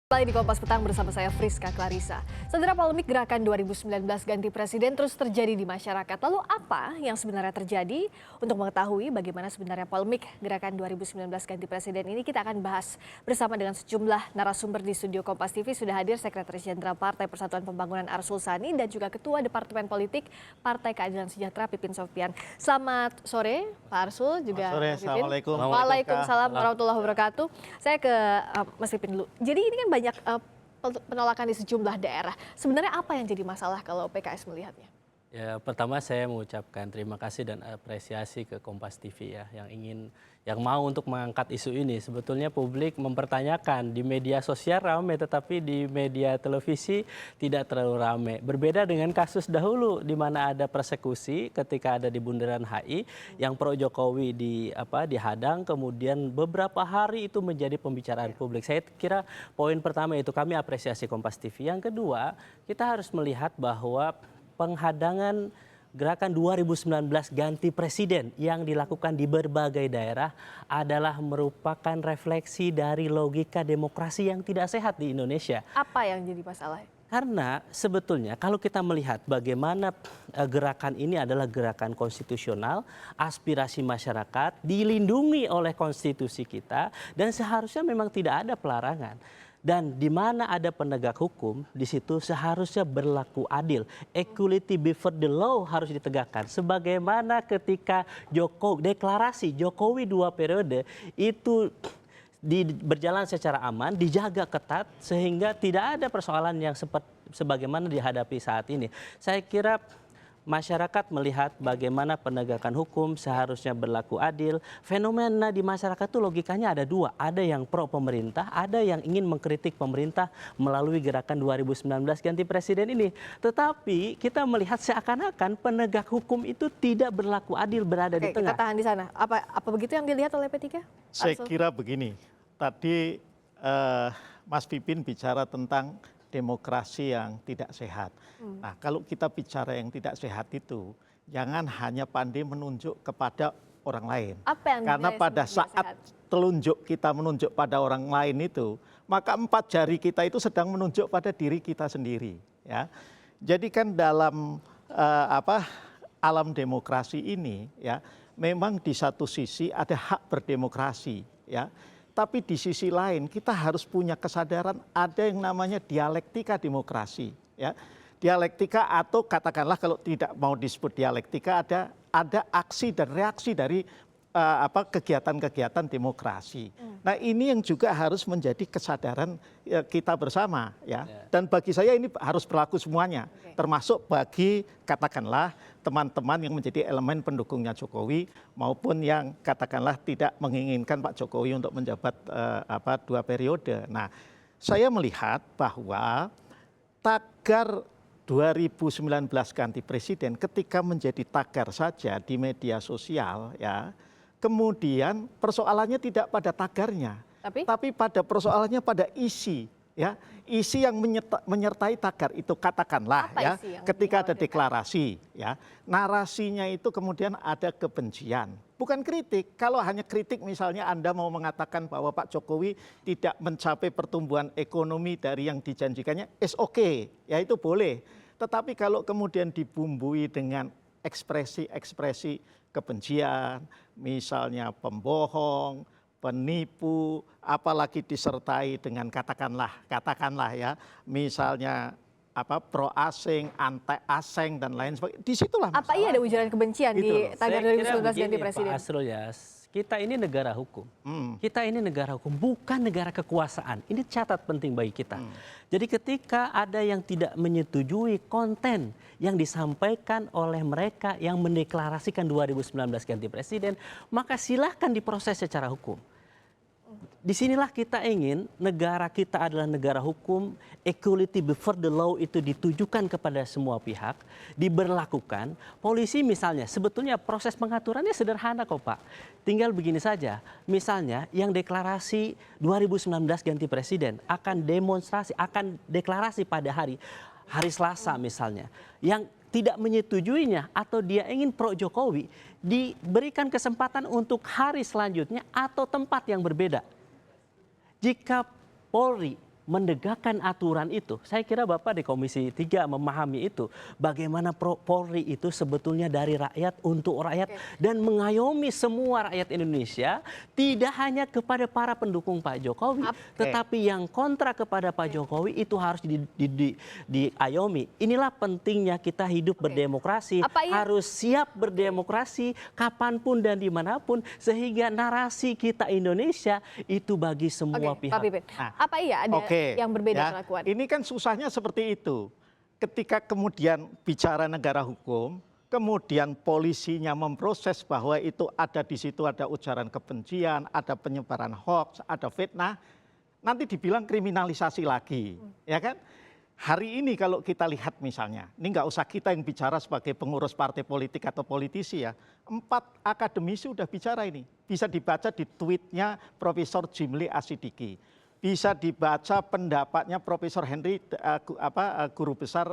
Kembali di Kompas Petang bersama saya Friska Clarissa. Saudara, polemik gerakan 2019 ganti presiden terus terjadi di masyarakat. Lalu apa yang sebenarnya terjadi? Untuk mengetahui bagaimana sebenarnya polemik gerakan 2019 ganti presiden ini, kita akan bahas bersama dengan sejumlah narasumber di studio Kompas TV. Sudah hadir Sekretaris Jenderal Partai Persatuan Pembangunan Arsul Sani dan juga Ketua Departemen Politik Partai Keadilan Sejahtera Pipin Sopian. Selamat sore Pak Arsul, juga sore, Pipin. Assalamualaikum. Waalaikumsalam warahmatullahi wabarakatuh. Saya ke Mas Pipin dulu. Jadi ini kan banyak penolakan di sejumlah daerah. Sebenarnya apa yang jadi masalah kalau PKS melihatnya? Ya, pertama saya mengucapkan terima kasih dan apresiasi ke Kompas TV ya yang mau untuk mengangkat isu ini. Sebetulnya publik mempertanyakan di media sosial ramai, tetapi di media televisi tidak terlalu ramai. Berbeda dengan kasus dahulu di mana ada persekusi ketika ada di Bundaran HI yang pro Jokowi dihadang, kemudian beberapa hari itu menjadi pembicaraan publik. Saya kira poin pertama itu kami apresiasi Kompas TV. Yang kedua, kita harus melihat bahwa penghadangan gerakan 2019 ganti presiden yang dilakukan di berbagai daerah adalah merupakan refleksi dari logika demokrasi yang tidak sehat di Indonesia. Apa yang jadi masalah? Karena sebetulnya kalau kita melihat bagaimana gerakan ini adalah gerakan konstitusional, aspirasi masyarakat, dilindungi oleh konstitusi kita dan seharusnya memang tidak ada pelarangan. Dan di mana ada penegak hukum, di situ seharusnya berlaku adil. Equality before the law harus ditegakkan. Sebagaimana ketika deklarasi Jokowi 2 periode itu berjalan secara aman, dijaga ketat sehingga tidak ada persoalan yang sebagaimana dihadapi saat ini. Saya kira masyarakat melihat bagaimana penegakan hukum seharusnya berlaku adil. Fenomena di masyarakat itu logikanya ada dua. Ada yang pro pemerintah, ada yang ingin mengkritik pemerintah melalui gerakan 2019 ganti presiden ini. Tetapi kita melihat seakan-akan penegak hukum itu tidak berlaku adil, berada di tengah. Kita tahan di sana. Apa begitu yang dilihat oleh P3? Saya kira begini, tadi Mas Pipin bicara tentang demokrasi yang tidak sehat. Nah, kalau kita bicara yang tidak sehat itu, jangan hanya pandai menunjuk kepada orang lain. Karena pada saat kita menunjuk pada orang lain itu, maka 4 jari kita itu sedang menunjuk pada diri kita sendiri. Ya, jadi kan dalam alam demokrasi ini, ya, memang di satu sisi ada hak berdemokrasi, ya. Tapi di sisi lain kita harus punya kesadaran ada yang namanya dialektika demokrasi, ya. Dialektika atau katakanlah kalau tidak mau disebut dialektika ada aksi dan reaksi dari kegiatan-kegiatan demokrasi. Nah, ini yang juga harus menjadi kesadaran kita bersama, ya. Dan bagi saya ini harus berlaku semuanya, termasuk bagi katakanlah teman-teman yang menjadi elemen pendukungnya Jokowi maupun yang katakanlah tidak menginginkan Pak Jokowi untuk menjabat 2 periode. Nah, saya melihat bahwa tagar 2019 ganti presiden ketika menjadi tagar saja di media sosial, ya, kemudian persoalannya tidak pada tagarnya, tapi pada persoalannya pada isi, ya, isi yang menyertai tagar itu. Katakanlah ya, ketika ada deklarasi, ya, narasinya itu kemudian ada kebencian, bukan kritik. Kalau hanya kritik, misalnya Anda mau mengatakan bahwa Pak Jokowi tidak mencapai pertumbuhan ekonomi dari yang dijanjikannya, is okay, ya, itu boleh. Tetapi kalau kemudian dibumbui dengan ekspresi-ekspresi kebencian, misalnya pembohong, penipu, apalagi disertai dengan katakanlah ya, misalnya pro asing, anti asing dan lain sebagainya. Disitulah masalah. Apa iya ada ujaran kebencian di tagar 2019 ganti presiden? Pak Asrul, ya, kita ini negara hukum. Kita ini negara hukum, bukan negara kekuasaan. Ini catat penting bagi kita. Jadi ketika ada yang tidak menyetujui konten yang disampaikan oleh mereka yang mendeklarasikan 2019 ganti presiden, maka silahkan diproses secara hukum. Disinilah kita ingin negara kita adalah negara hukum, equality before the law itu ditujukan kepada semua pihak, diberlakukan. Polisi misalnya, sebetulnya proses pengaturannya sederhana kok Pak. Tinggal begini saja, misalnya yang deklarasi 2019 ganti presiden akan demonstrasi, akan deklarasi pada hari Selasa misalnya. Yang tidak menyetujuinya atau dia ingin pro Jokowi, diberikan kesempatan untuk hari selanjutnya atau tempat yang berbeda. Jika Polri menegakkan aturan itu. Saya kira Bapak di Komisi 3 memahami itu. Bagaimana Polri itu sebetulnya dari rakyat untuk rakyat dan mengayomi semua rakyat Indonesia, tidak hanya kepada para pendukung Pak Jokowi, tetapi yang kontra kepada Pak Jokowi itu harus diayomi. Inilah pentingnya kita hidup berdemokrasi, harus siap berdemokrasi kapanpun dan dimanapun, sehingga narasi kita Indonesia itu bagi semua pihak. Pak Pipin, apa iya ada yang berbeda kelakuan? Ini kan susahnya seperti itu. Ketika kemudian bicara negara hukum, kemudian polisinya memproses bahwa itu ada di situ ada ujaran kebencian, ada penyebaran hoax, ada fitnah, nanti dibilang kriminalisasi lagi, ya kan? Hari ini kalau kita lihat misalnya, ini nggak usah kita yang bicara sebagai pengurus partai politik atau politisi ya, 4 akademisi sudah bicara ini. Bisa dibaca di tweetnya Profesor Jimli Asidiki. Bisa dibaca pendapatnya Profesor Henry, guru besar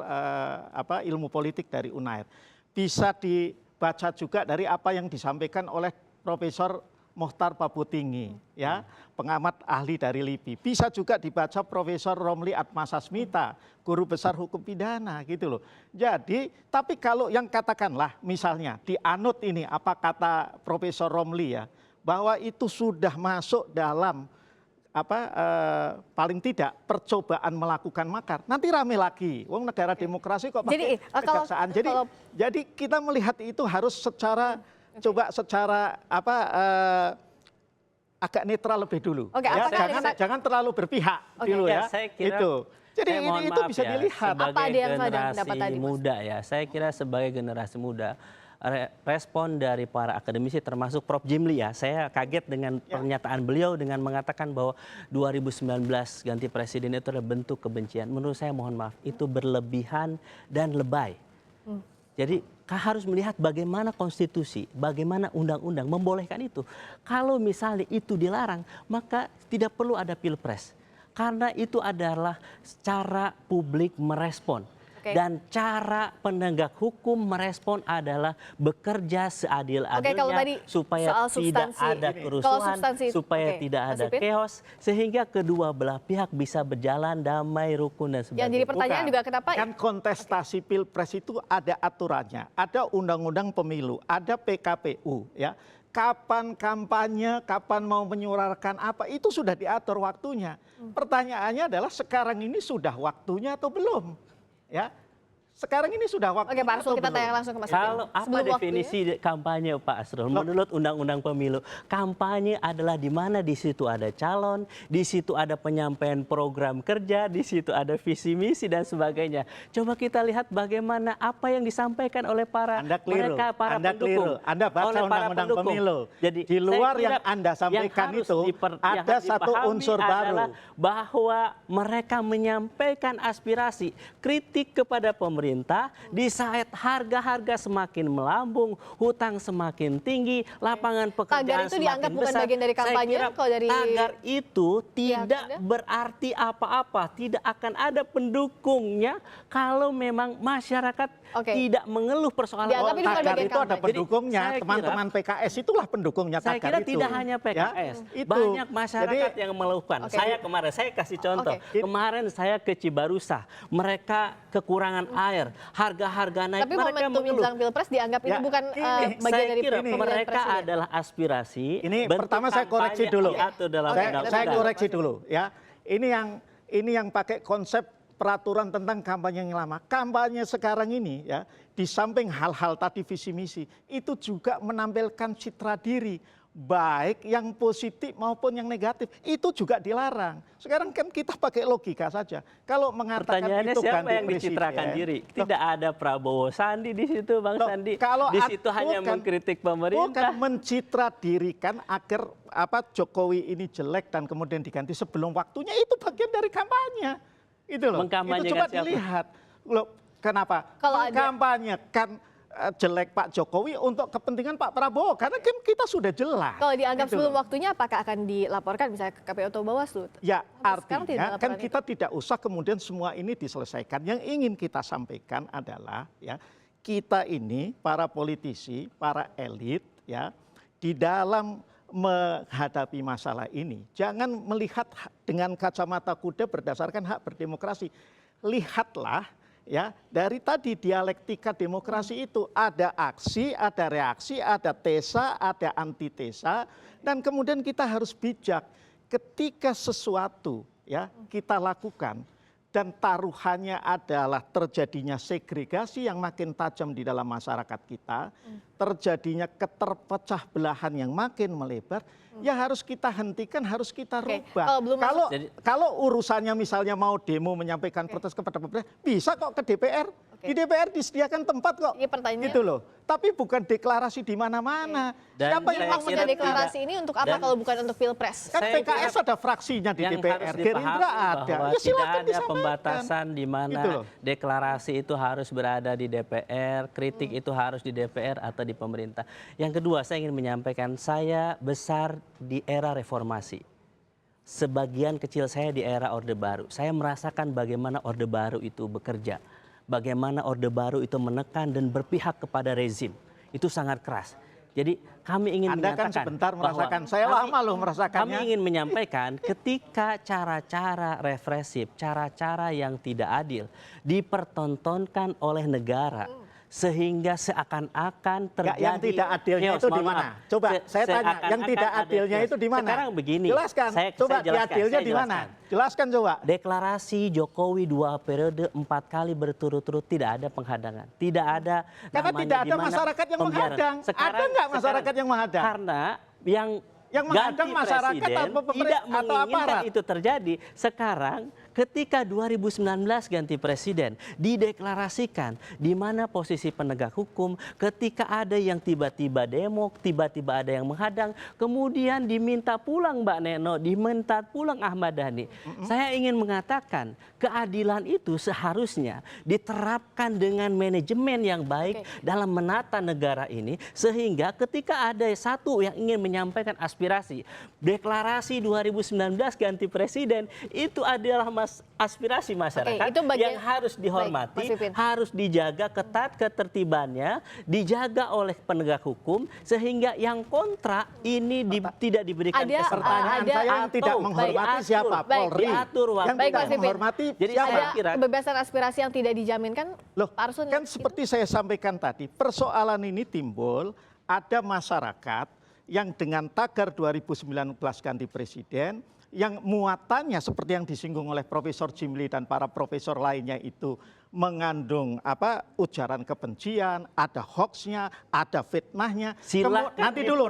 ilmu politik dari UNAIR. Bisa dibaca juga dari apa yang disampaikan oleh Profesor Mohtar Pabutinggi, ya, pengamat ahli dari LIPI. Bisa juga dibaca Profesor Romli Atmasasmita, guru besar hukum pidana, gitu loh. Jadi, tapi kalau yang katakanlah misalnya dianut ini apa kata Profesor Romli ya, bahwa itu sudah masuk dalam paling tidak percobaan melakukan makar, nanti rame lagi. Wong negara demokrasi kok pakai kejaksaan. Jadi kita melihat itu harus secara agak netral lebih dulu. Jangan terlalu berpihak dulu ya. Saya kira, itu. Jadi itu bisa dilihat. Sebagai generasi muda ya, saya kira sebagai generasi muda, respon dari para akademisi termasuk Prof. Jimli ya, saya kaget dengan pernyataan beliau dengan mengatakan bahwa 2019 ganti presiden itu adalah bentuk kebencian. Menurut saya mohon maaf, itu berlebihan dan lebay. Jadi harus melihat bagaimana konstitusi, bagaimana undang-undang membolehkan itu. Kalau misalnya itu dilarang, maka tidak perlu ada pilpres. Karena itu adalah cara publik merespon. Dan cara penegak hukum merespon adalah bekerja seadil-adilnya supaya tidak ada kerusuhan, supaya tidak ada chaos, sehingga kedua belah pihak bisa berjalan damai, rukun dan sebagainya. Yang jadi pertanyaan juga kenapa? Kan kontestasi pilpres itu ada aturannya, ada undang-undang pemilu, ada PKPU, ya. Kapan kampanye, kapan mau menyuarakan apa, itu sudah diatur waktunya. Pertanyaannya adalah sekarang ini sudah waktunya atau belum? Ya, sekarang ini sudah waktunya. Oke, Pak Arsul, kita tanya langsung ke Mas. Kalau apa definisi kampanye, Pak Asrul? Menurut Undang-Undang Pemilu, kampanye adalah di mana di situ ada calon, di situ ada penyampaian program kerja, di situ ada visi misi dan sebagainya. Coba kita lihat bagaimana apa yang disampaikan oleh para pendukung. Anda baca Undang-Undang Pemilu. Jadi di luar yang Anda sampaikan itu ada satu unsur baru, bahwa mereka menyampaikan aspirasi, kritik kepada pemerintah di saat harga-harga semakin melambung, hutang semakin tinggi, lapangan pekerjaan itu semakin dianggap bukan besar. bagian dari kampanye. Kalau dari tagar itu tidak berarti apa-apa, tidak akan ada pendukungnya kalau memang masyarakat tidak mengeluh persoalan. Tagar itu ada pendukungnya, teman-teman PKS itulah pendukungnya tagar itu. Saya kira tidak hanya PKS, banyak masyarakat yang melakukan. Saya kasih contoh. Kemarin saya ke Cibarusah, mereka kekurangan air, harga-harga naik. Tapi mereka momentum menjelang pilpres dianggap ini bukan bagian dari mereka adalah aspirasi. Ini pertama saya koreksi dulu. Saya koreksi dulu ya. Ini yang pakai konsep peraturan tentang kampanye yang lama. Kampanye sekarang ini ya, di samping hal-hal tadi visi misi, itu juga menampilkan citra diri, baik yang positif maupun yang negatif, itu juga dilarang. Sekarang kan kita pakai logika saja. Kalau mengatakan pertanyaannya itu siapa ganti yang dicitrakan diri? Tidak ada Prabowo Sandi di situ, Bang Sandi. Di situ hanya mengkritik pemerintah. Bukan mencitra dirikan agar Jokowi ini jelek dan kemudian diganti sebelum waktunya, itu bagian dari kampanye. Itu loh. Itu coba dilihat. Loh, kenapa? Mengkampanyekan jelek Pak Jokowi untuk kepentingan Pak Prabowo, karena kan kita sudah jelas. Kalau dianggap sebelum waktunya, apakah akan dilaporkan misalnya ke KPU atau Bawaslu? Ya, artinya kan kita tidak usah kemudian semua ini diselesaikan. Yang ingin kita sampaikan adalah ya, kita ini para politisi, para elit ya, di dalam menghadapi masalah ini, jangan melihat dengan kacamata kuda berdasarkan hak berdemokrasi. Lihatlah ya dari tadi dialektika demokrasi itu ada aksi, ada reaksi, ada tesa, ada antitesa, dan kemudian kita harus bijak ketika sesuatu ya kita lakukan dan taruhannya adalah terjadinya segregasi yang makin tajam di dalam masyarakat kita, terjadinya keterpecah belahan yang makin melebar, ya harus kita hentikan, harus kita rubah. Kalau urusannya misalnya mau demo menyampaikan protes kepada pemerintah, bisa kok ke DPR. Di DPR disediakan tempat kok, gitu loh. Tapi bukan deklarasi di mana-mana. Siapa yang maksudnya deklarasi ini untuk apa kalau bukan untuk pilpres? Kan PKS ada fraksinya di DPR, Gerindra ada. Ya silakan tidak ada pembatasan di mana deklarasi itu harus berada di DPR, kritik itu harus di DPR atau di pemerintah. Yang kedua, saya ingin menyampaikan, saya besar di era reformasi. Sebagian kecil saya di era Orde Baru. Saya merasakan bagaimana Orde Baru itu bekerja. Bagaimana Orde Baru itu menekan dan berpihak kepada rezim. Itu sangat keras. Jadi kami ingin Anda menyatakan kan sebentar merasakan, saya lama loh merasakannya. Kami ingin menyampaikan ketika cara-cara represif, cara-cara yang tidak adil dipertontonkan oleh negara, sehingga seakan-akan terjadi yang tidak adilnya itu di mana? Coba saya tanya, yang tidak adilnya itu di mana? Sekarang begini. Jelaskan. Coba adilnya di mana? Jelaskan coba. Deklarasi Jokowi 2 periode 4 kali berturut-turut tidak ada penghadangan. Tidak ada karena tidak ada masyarakat yang menghadang. Ada nggak masyarakat yang menghadang? Karena yang menghadang masyarakat atau tidak menginginkan itu terjadi. Sekarang ketika 2019 ganti presiden dideklarasikan di mana posisi penegak hukum, ketika ada yang tiba-tiba demo, tiba-tiba ada yang menghadang, kemudian diminta pulang Mbak Neno, diminta pulang Ahmad Dhani. Saya ingin mengatakan keadilan itu seharusnya diterapkan dengan manajemen yang baik dalam menata negara ini, sehingga ketika ada satu yang ingin menyampaikan aspirasi, deklarasi 2019 ganti presiden itu adalah aspirasi masyarakat yang harus dihormati, harus dijaga ketat ketertibannya, dijaga oleh penegak hukum, sehingga yang kontra ini tidak diberikan kesempatan. Pertanyaan saya yang tidak menghormati siapa? Polri. Yang tidak menghormati siapa? Ada kebebasan aspirasi yang tidak dijaminkan? Loh, kan seperti saya sampaikan tadi, persoalan ini timbul, ada masyarakat yang dengan tagar 2019 ganti presiden, yang muatannya seperti yang disinggung oleh Profesor Jimli dan para profesor lainnya itu mengandung ujaran kebencian, ada hoaxnya, ada fitnahnya. Silakan nanti dulu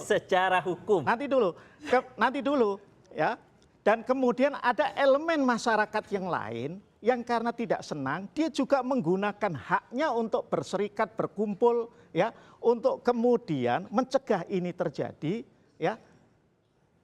secara hukum. Nanti dulu ya. Dan kemudian ada elemen masyarakat yang lain yang karena tidak senang, dia juga menggunakan haknya untuk berserikat, berkumpul, ya, untuk kemudian mencegah ini terjadi, ya.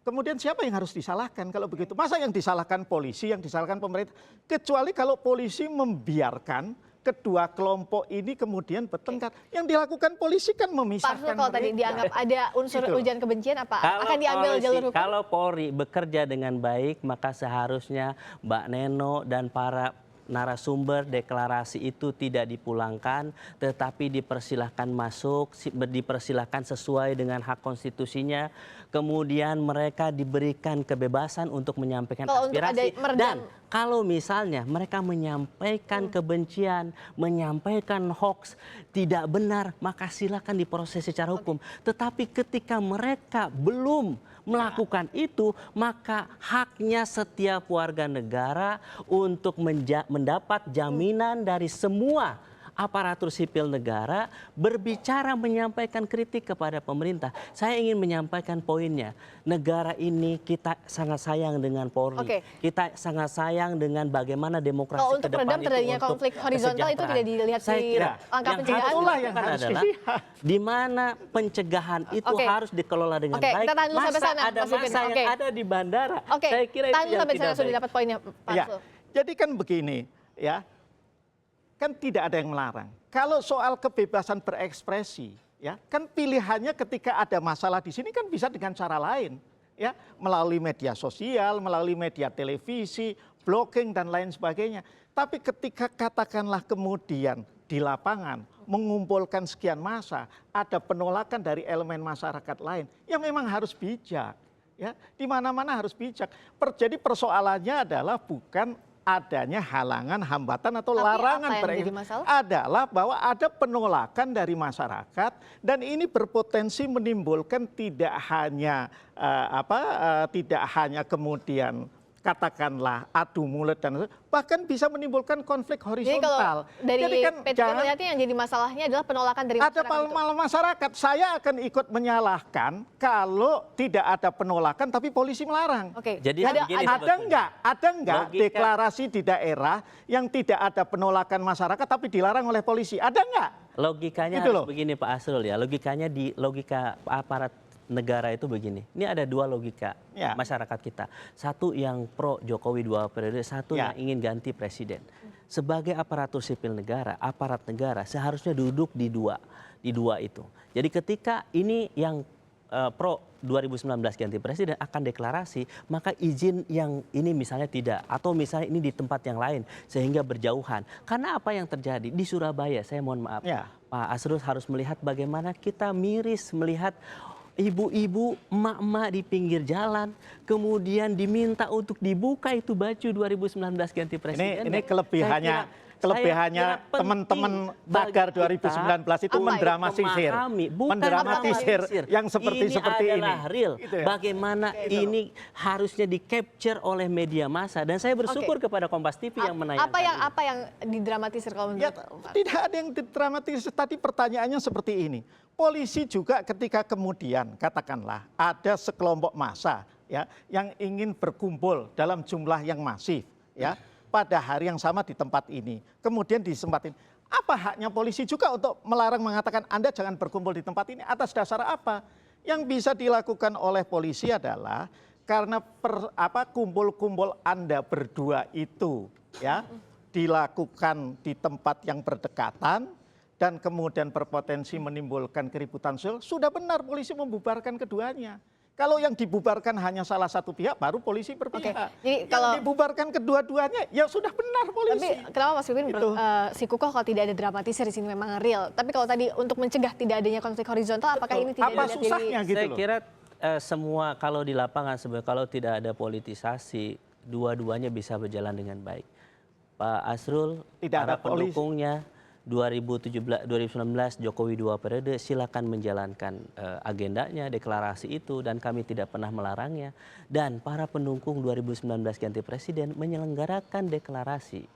Kemudian siapa yang harus disalahkan kalau begitu? Masa yang disalahkan polisi, yang disalahkan pemerintah? Kecuali kalau polisi membiarkan kedua kelompok ini kemudian bertengkar. Yang dilakukan polisi kan memisahkan mereka. Kalau tadi dianggap ada unsur ujaran kebencian, apa akan diambil jalur hukum? Kalau Polri bekerja dengan baik, maka seharusnya Mbak Neno dan para narasumber deklarasi itu tidak dipulangkan, tetapi dipersilahkan masuk, dipersilahkan sesuai dengan hak konstitusinya. Kemudian mereka diberikan kebebasan untuk menyampaikan aspirasi. Dan kalau misalnya mereka menyampaikan kebencian, menyampaikan hoax, tidak benar, maka silakan diproses secara hukum. Tetapi ketika mereka belum melakukan itu, maka haknya setiap warga negara untuk mendapat jaminan dari semua aparatur sipil negara berbicara, menyampaikan kritik kepada pemerintah. Saya ingin menyampaikan poinnya. Negara ini kita sangat sayang dengan Polri. Kita sangat sayang dengan bagaimana demokrasi ke depan itu. Untuk meredam terjadinya konflik horizontal itu tidak dilihat di angka pencegahan. Yang adalah di mana pencegahan itu harus dikelola dengan baik. Kita tahan dulu sampai sana, ada masa yang ada di bandara. Saya kira itu yang tidak baik. Sudah dapat poinnya, Pak Arsul. Jadi kan begini, ya. Kan tidak ada yang melarang. Kalau soal kebebasan berekspresi, ya, kan pilihannya ketika ada masalah di sini kan bisa dengan cara lain, ya, melalui media sosial, melalui media televisi, blogging dan lain sebagainya. Tapi ketika katakanlah kemudian di lapangan mengumpulkan sekian massa, ada penolakan dari elemen masyarakat lain, ya memang harus bijak. Ya, di mana-mana harus bijak. Jadi persoalannya adalah bukan adanya halangan, hambatan atau Tapi larangan apa yang jadi masalah? adalah bahwa ada penolakan dari masyarakat dan ini berpotensi menimbulkan tidak hanya tidak hanya kemudian katakanlah adu mulut dan bahkan bisa menimbulkan konflik Jadi kalau horizontal. dari P3 jangan melihatnya yang jadi masalahnya adalah penolakan dari ada masyarakat itu. malah masyarakat. Saya akan ikut menyalahkan kalau tidak ada penolakan tapi polisi melarang. Oke. Jadi ada, begini ada, sebetulnya. Ada enggak Logika- deklarasi di daerah yang tidak ada penolakan masyarakat tapi dilarang oleh polisi? Ada enggak? Logikanya Gitu loh. harus begini Pak Asrul ya. Logikanya di logika aparat negara itu begini. Ini ada dua logika Ya. masyarakat kita. Satu yang pro Jokowi 2 periode, satu Ya. yang ingin ganti presiden. Sebagai aparatur sipil negara, aparat negara seharusnya duduk di dua itu. Jadi ketika ini yang pro 2019 ganti presiden akan deklarasi, maka izin yang ini misalnya tidak, atau misalnya ini di tempat yang lain sehingga berjauhan. Karena apa yang terjadi di Surabaya, saya mohon maaf, Ya. Pak Asrul harus melihat bagaimana kita miris melihat ibu-ibu, emak-emak di pinggir jalan, kemudian diminta untuk dibuka itu baju 2019 ganti presiden. Ini kelebihannya teman-teman Tagar 2019 itu mendramatisir, yang seperti ini. Adalah real. Gitu ya. Bagaimana ini harusnya di capture oleh media massa dan saya bersyukur kepada Kompas TV yang menayangkan. Apa yang didramatisir kalau Ya, menurut tidak ada yang dramatis. Tadi pertanyaannya seperti ini. Polisi juga ketika kemudian katakanlah ada sekelompok massa ya yang ingin berkumpul dalam jumlah yang masif ya pada hari yang sama di tempat ini. Kemudian disempatin. Apa haknya polisi juga untuk melarang mengatakan Anda jangan berkumpul di tempat ini atas dasar apa? Yang bisa dilakukan oleh polisi adalah karena kumpul-kumpul Anda berdua itu ya dilakukan di tempat yang berdekatan dan kemudian berpotensi menimbulkan keributan sosial, sudah benar polisi membubarkan keduanya. Kalau yang dibubarkan hanya salah satu pihak, baru polisi berpihak. Jadi yang kalau dibubarkan kedua-duanya, ya sudah benar polisi. tapi kenapa Mas Pipin Gitu. sikukuh kalau tidak ada dramatisir di sini memang real. Tapi kalau tadi untuk mencegah tidak adanya konflik horizontal, apakah ini tidak Apa dilihat susahnya gitu Saya loh. kira semua kalau di lapangan sebenarnya kalau tidak ada politisasi, dua-duanya bisa berjalan dengan baik. Pak Asrul, Tidak ada para pendukungnya 2019 Jokowi 2 periode silakan menjalankan agendanya, deklarasi itu dan kami tidak pernah melarangnya. Dan para pendukung 2019 ganti presiden menyelenggarakan deklarasi.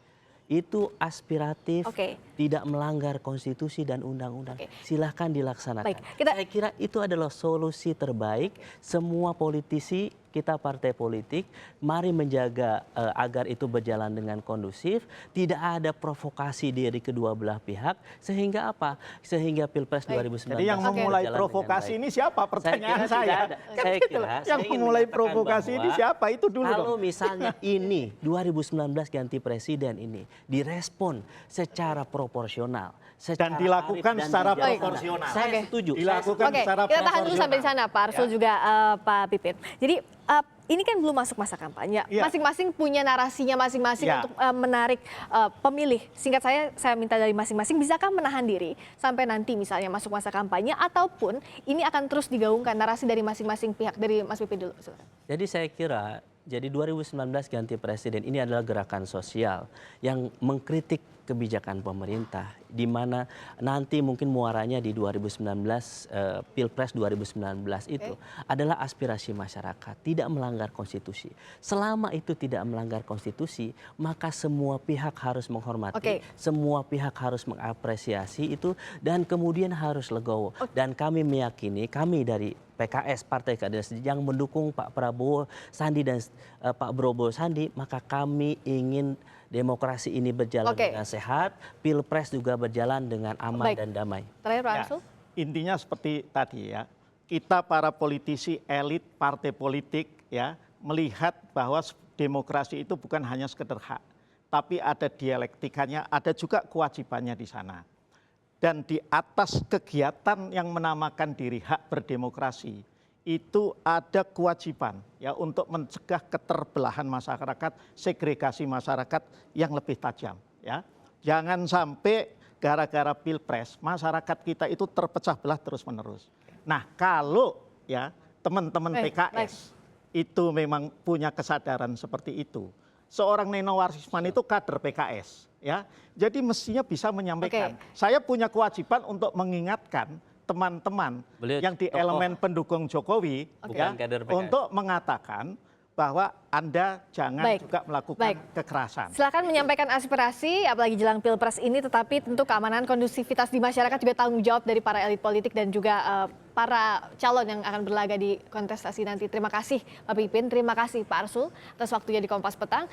Itu aspiratif, tidak melanggar konstitusi dan undang-undang. Silahkan dilaksanakan. Baik, Saya kira itu adalah solusi terbaik. Semua politisi, kita partai politik, mari menjaga agar itu berjalan dengan kondusif. Tidak ada provokasi dari kedua belah pihak. Sehingga apa? Sehingga Pilpres 2019. Jadi yang memulai berjalan provokasi dengan ini siapa? Pertanyaan kira tidak saya. ada. Kan Saya gitu kira, loh. saya Yang ingin memulai mengatakan provokasi ini bahwa siapa? Itu dulu kalau dong. misalnya ini 2019 ganti presiden ini direspon secara proporsional, secara Dan dilakukan arif dan secara bijaksana. proporsional. Saya setuju. Dilakukan Oke, secara kita tahan dulu proporsional. sampai di sana, Pak Arsul juga Pak Pipin. Jadi ini kan belum masuk masa kampanye. Iya. Masing-masing punya narasinya masing-masing Iya. untuk menarik pemilih. Singkat saya minta dari masing-masing, bisakah menahan diri sampai nanti misalnya masuk masa kampanye ataupun ini akan terus digaungkan narasi dari masing-masing pihak? Dari Mas Pipin dulu. Silakan. Jadi saya kira, jadi 2019 ganti presiden ini adalah gerakan sosial yang mengkritik kebijakan pemerintah, di mana nanti mungkin muaranya di 2019 Pilpres 2019 itu adalah aspirasi masyarakat, tidak melanggar konstitusi. Selama itu tidak melanggar konstitusi, maka semua pihak harus menghormati, semua pihak harus mengapresiasi itu dan kemudian harus legowo. Dan kami meyakini, kami dari PKS Partai Keadilan Sejahtera yang mendukung Pak Prabowo Sandi dan Pak Prabowo Sandi, maka kami ingin demokrasi ini berjalan dengan sehat, Pilpres juga berjalan dengan aman dan damai. Terakhir Pak Ya, Arsul. intinya seperti tadi ya, kita para politisi elit partai politik ya melihat bahwa demokrasi itu bukan hanya sekedar hak, tapi ada dialektikanya, ada juga kewajibannya di sana. Dan di atas kegiatan yang menamakan diri hak berdemokrasi, itu ada kewajiban ya untuk mencegah keterbelahan masyarakat, segregasi masyarakat yang lebih tajam ya. Jangan sampai gara-gara pilpres masyarakat kita itu terpecah belah terus-menerus. Nah, kalau ya teman-teman PKS itu memang punya kesadaran seperti itu. Seorang Neno Warisman itu kader PKS, ya. Jadi mestinya bisa menyampaikan. Saya punya kewajiban untuk mengingatkan teman-teman yang di elemen pendukung Jokowi, ya, untuk mengatakan bahwa Anda jangan juga melakukan kekerasan. Silakan menyampaikan aspirasi, apalagi jelang Pilpres ini, tetapi tentu keamanan kondusivitas di masyarakat juga tanggung jawab dari para elit politik dan juga para calon yang akan berlaga di kontestasi nanti. Terima kasih Pak Pipin, terima kasih Pak Arsul atas waktunya di Kompas Petang.